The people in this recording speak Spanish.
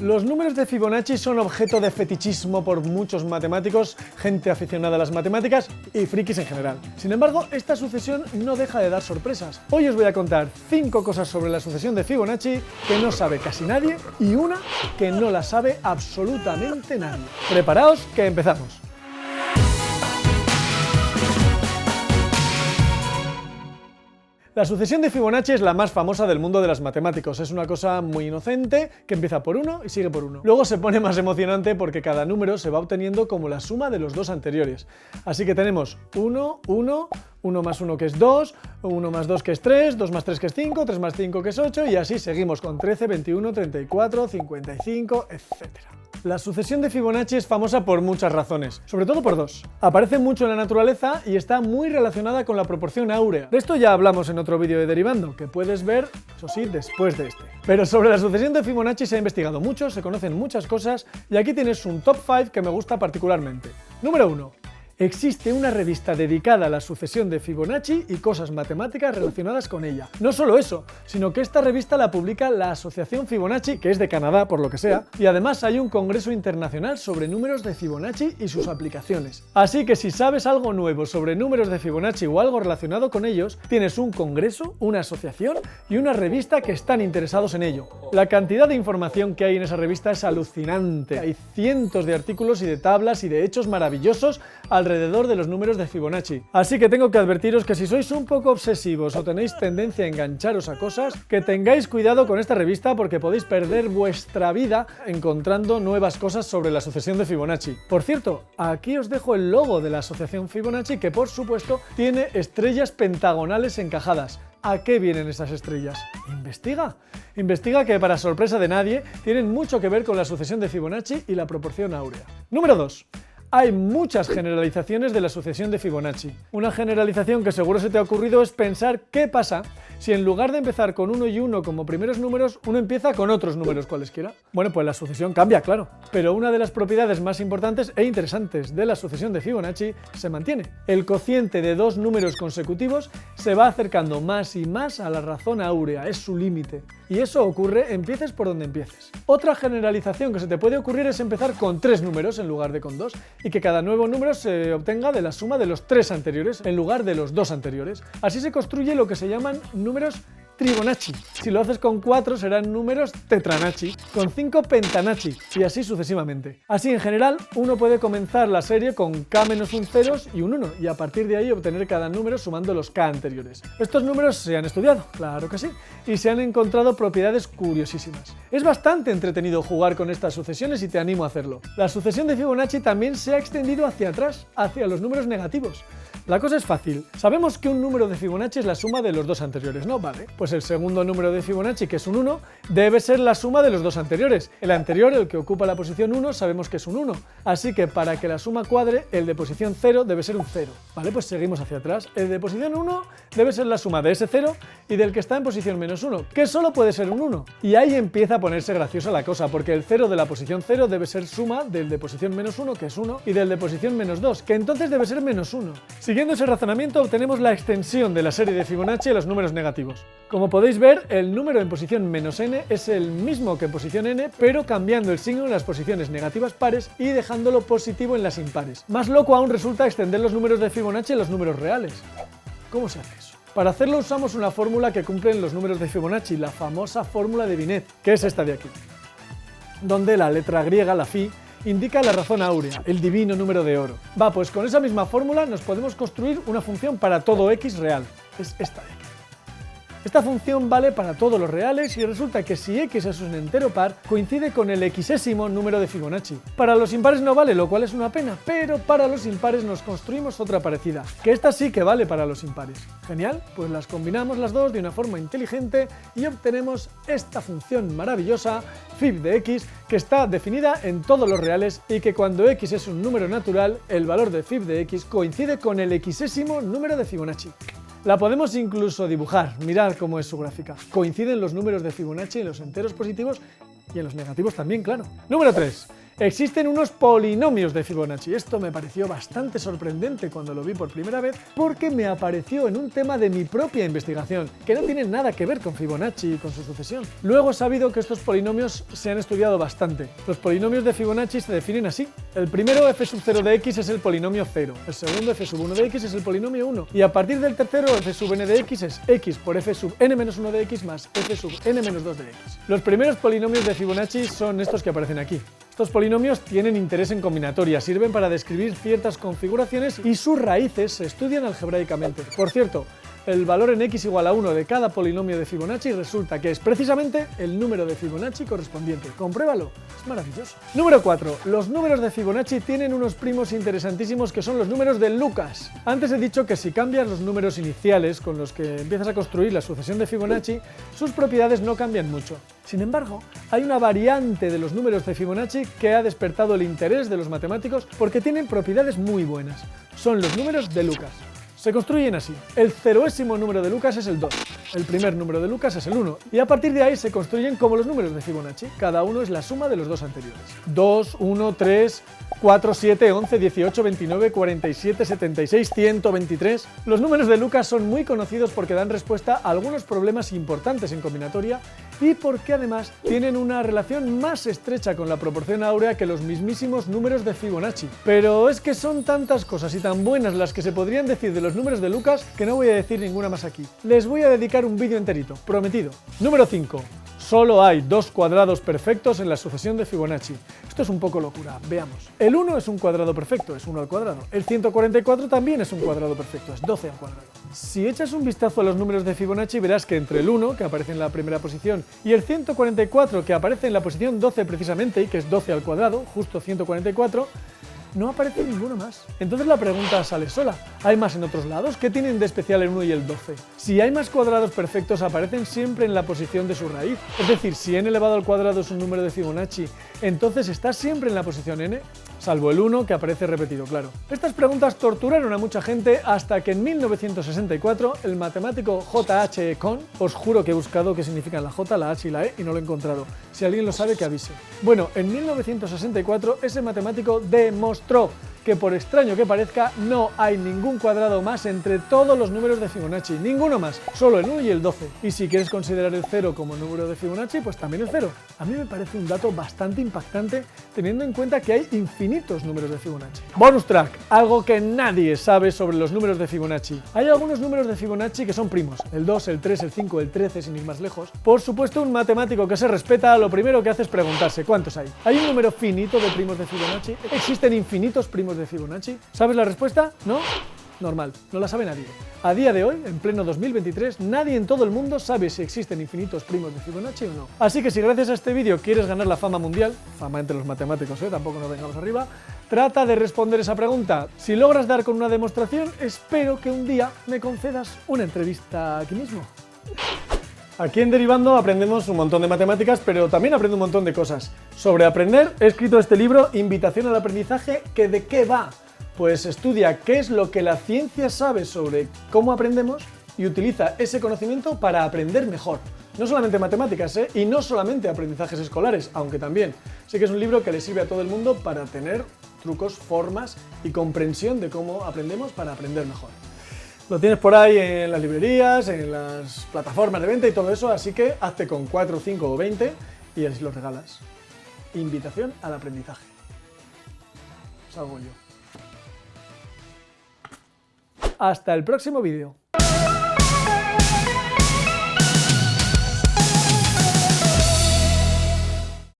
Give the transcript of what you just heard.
Los números de Fibonacci son objeto de fetichismo por muchos matemáticos, gente aficionada a las matemáticas y frikis en general. Sin embargo, esta sucesión no deja de dar sorpresas. Hoy os voy a contar 5 cosas sobre la sucesión de Fibonacci que no sabe casi nadie y una que no la sabe absolutamente nadie. Preparaos, que empezamos. La sucesión de Fibonacci es la más famosa del mundo de las matemáticos. Es una cosa muy inocente que empieza por 1 y sigue por 1. Luego se pone más emocionante porque cada número se va obteniendo como la suma de los dos anteriores. Así que tenemos 1, 1, 1 más 1 que es 2, 1 más 2 que es 3, 2 más 3 que es 5, 3 más 5 que es 8 y así seguimos con 13, 21, 34, 55, etc. La sucesión de Fibonacci es famosa por muchas razones, sobre todo por dos. Aparece mucho en la naturaleza y está muy relacionada con la proporción áurea. De esto ya hablamos en otro vídeo de Derivando, que puedes ver, eso sí, después de este. Pero sobre la sucesión de Fibonacci se ha investigado mucho, se conocen muchas cosas y aquí tienes un top 5 que me gusta particularmente. Número 1. Existe una revista dedicada a la sucesión de Fibonacci y cosas matemáticas relacionadas con ella. No solo eso, sino que esta revista la publica la Asociación Fibonacci, que es de Canadá por lo que sea, y además hay un congreso internacional sobre números de Fibonacci y sus aplicaciones. Así que si sabes algo nuevo sobre números de Fibonacci o algo relacionado con ellos, tienes un congreso, una asociación y una revista que están interesados en ello. La cantidad de información que hay en esa revista es alucinante. Hay cientos de artículos y de tablas y de hechos maravillosos alrededor de los números de Fibonacci. Así que tengo que advertiros que si sois un poco obsesivos o tenéis tendencia a engancharos a cosas, que tengáis cuidado con esta revista porque podéis perder vuestra vida encontrando nuevas cosas sobre la sucesión de Fibonacci. Por cierto, aquí os dejo el logo de la asociación Fibonacci que por supuesto tiene estrellas pentagonales encajadas. ¿A qué vienen esas estrellas? Investiga. Investiga que, para sorpresa de nadie, tienen mucho que ver con la sucesión de Fibonacci y la proporción áurea. Número 2. Hay muchas generalizaciones de la sucesión de Fibonacci. Una generalización que seguro se te ha ocurrido es pensar qué pasa si en lugar de empezar con 1 y 1 como primeros números, uno empieza con otros números cualesquiera. Bueno, pues la sucesión cambia, claro. Pero una de las propiedades más importantes e interesantes de la sucesión de Fibonacci se mantiene. El cociente de dos números consecutivos se va acercando más y más a la razón áurea, es su límite. Y eso ocurre empieces por donde empieces. Otra generalización que se te puede ocurrir es empezar con 3 números en lugar de con 2 y que cada nuevo número se obtenga de la suma de los 3 anteriores en lugar de los 2 anteriores. Así se construye lo que se llaman números Tribonacci. Si lo haces con 4 serán números Tetranacci, con 5 Pentanacci y así sucesivamente. Así en general uno puede comenzar la serie con k-1 ceros y un 1 y a partir de ahí obtener cada número sumando los k anteriores. Estos números se han estudiado, claro que sí, y se han encontrado propiedades curiosísimas. Es bastante entretenido jugar con estas sucesiones y te animo a hacerlo. La sucesión de Fibonacci también se ha extendido hacia atrás, hacia los números negativos. La cosa es fácil. Sabemos que un número de Fibonacci es la suma de los dos anteriores, ¿no? Vale. Pues el segundo número de Fibonacci, que es un 1, debe ser la suma de los dos anteriores. El anterior, el que ocupa la posición 1, sabemos que es un 1. Así que para que la suma cuadre, el de posición 0 debe ser un 0. Vale, pues seguimos hacia atrás. El de posición 1 debe ser la suma de ese 0 y del que está en posición menos 1, que solo puede ser un 1. Y ahí empieza a ponerse graciosa la cosa, porque el 0 de la posición 0 debe ser suma del de posición menos 1, que es 1, y del de posición menos 2, que entonces debe ser menos 1. Siguiendo ese razonamiento obtenemos la extensión de la serie de Fibonacci a los números negativos. Como podéis ver, el número en posición menos n es el mismo que en posición n, pero cambiando el signo en las posiciones negativas pares y dejándolo positivo en las impares. Más loco aún resulta extender los números de Fibonacci a los números reales. ¿Cómo se hace eso? Para hacerlo usamos una fórmula que cumplen los números de Fibonacci, la famosa fórmula de Binet, que es esta de aquí, donde la letra griega, la phi, indica la razón áurea, el divino número de oro. Pues con esa misma fórmula nos podemos construir una función para todo x real. Es esta de aquí. Esta función vale para todos los reales y resulta que si x es un entero par, coincide con el xésimo número de Fibonacci. Para los impares no vale, lo cual es una pena, pero para los impares nos construimos otra parecida, que esta sí que vale para los impares. Genial, pues las combinamos las dos de una forma inteligente y obtenemos esta función maravillosa, fib de x, que está definida en todos los reales y que cuando x es un número natural, el valor de fib de x coincide con el xésimo número de Fibonacci. La podemos incluso dibujar, mirad cómo es su gráfica. Coinciden los números de Fibonacci en los enteros positivos y en los negativos también, claro. Número 3. Existen unos polinomios de Fibonacci. Esto me pareció bastante sorprendente cuando lo vi por primera vez porque me apareció en un tema de mi propia investigación, que no tiene nada que ver con Fibonacci y con su sucesión. Luego he sabido que estos polinomios se han estudiado bastante. Los polinomios de Fibonacci se definen así. El primero, f sub 0 de x, es el polinomio 0. El segundo, f sub 1 de x, es el polinomio 1. Y a partir del tercero, f sub n de x es x por f sub n menos 1 de x más f sub n menos 2 de x. Los primeros polinomios de Fibonacci son estos que aparecen aquí. Estos polinomios tienen interés en combinatoria, sirven para describir ciertas configuraciones y sus raíces se estudian algebraicamente. Por cierto, el valor en x igual a 1 de cada polinomio de Fibonacci resulta que es precisamente el número de Fibonacci correspondiente. Compruébalo, es maravilloso. Número 4. Los números de Fibonacci tienen unos primos interesantísimos que son los números de Lucas. Antes he dicho que si cambias los números iniciales con los que empiezas a construir la sucesión de Fibonacci, sus propiedades no cambian mucho. Sin embargo, hay una variante de los números de Fibonacci que ha despertado el interés de los matemáticos porque tienen propiedades muy buenas. Son los números de Lucas. Se construyen así. El ceroésimo número de Lucas es el 2, el primer número de Lucas es el 1, y a partir de ahí se construyen como los números de Fibonacci. Cada uno es la suma de los dos anteriores. 2, 1, 3, 4, 7, 11, 18, 29, 47, 76, 123... Los números de Lucas son muy conocidos porque dan respuesta a algunos problemas importantes en combinatoria y porque además tienen una relación más estrecha con la proporción áurea que los mismísimos números de Fibonacci. Pero es que son tantas cosas y tan buenas las que se podrían decir de los números de Lucas que no voy a decir ninguna más aquí. Les voy a dedicar un vídeo enterito, prometido. Número 5. Solo hay dos cuadrados perfectos en la sucesión de Fibonacci. Esto es un poco locura, veamos. El 1 es un cuadrado perfecto, es 1 al cuadrado. El 144 también es un cuadrado perfecto, es 12 al cuadrado. Si echas un vistazo a los números de Fibonacci verás que entre el 1, que aparece en la primera posición, y el 144, que aparece en la posición 12 precisamente, y que es 12 al cuadrado, justo 144, no aparece ninguno más. Entonces la pregunta sale sola. ¿Hay más en otros lados? ¿Qué tienen de especial el 1 y el 12? Si hay más cuadrados perfectos, aparecen siempre en la posición de su raíz. Es decir, si n elevado al cuadrado es un número de Fibonacci, entonces está siempre en la posición n, salvo el 1 que aparece repetido, claro. Estas preguntas torturaron a mucha gente hasta que en 1964 el matemático J.H. Kohn, os juro que he buscado qué significan la J, la H y la E y no lo he encontrado. Si alguien lo sabe, que avise. Bueno, en 1964 ese matemático demostró que, por extraño que parezca, no hay ningún cuadrado más entre todos los números de Fibonacci, ninguno más, solo el 1 y el 12. Y si quieres considerar el 0 como número de Fibonacci, pues también el 0. A mí me parece un dato bastante impactante teniendo en cuenta que hay infinitos números de Fibonacci. Bonus track, algo que nadie sabe sobre los números de Fibonacci. Hay algunos números de Fibonacci que son primos, el 2, el 3, el 5, el 13, sin ir más lejos. Por supuesto, un matemático que se respeta, lo primero que hace es preguntarse ¿cuántos hay? ¿Hay un número finito de primos de Fibonacci? ¿Existen infinitos primos de Fibonacci? ¿Sabes la respuesta? ¿No? Normal, no la sabe nadie. A día de hoy, en pleno 2023, nadie en todo el mundo sabe si existen infinitos primos de Fibonacci o no. Así que si gracias a este vídeo quieres ganar la fama mundial, fama entre los matemáticos, tampoco nos vengamos arriba, trata de responder esa pregunta. Si logras dar con una demostración, espero que un día me concedas una entrevista aquí mismo. Aquí en Derivando aprendemos un montón de matemáticas, pero también aprendo un montón de cosas. Sobre aprender, he escrito este libro, Invitación al aprendizaje, que ¿de qué va? Pues estudia qué es lo que la ciencia sabe sobre cómo aprendemos y utiliza ese conocimiento para aprender mejor. No solamente matemáticas, y no solamente aprendizajes escolares, aunque también. Sé que es un libro que le sirve a todo el mundo para tener trucos, formas y comprensión de cómo aprendemos para aprender mejor. Lo tienes por ahí en las librerías, en las plataformas de venta y todo eso, así que hazte con 4, 5 o 20 y así los regalas. Invitación al aprendizaje. Salgo yo. Hasta el próximo vídeo.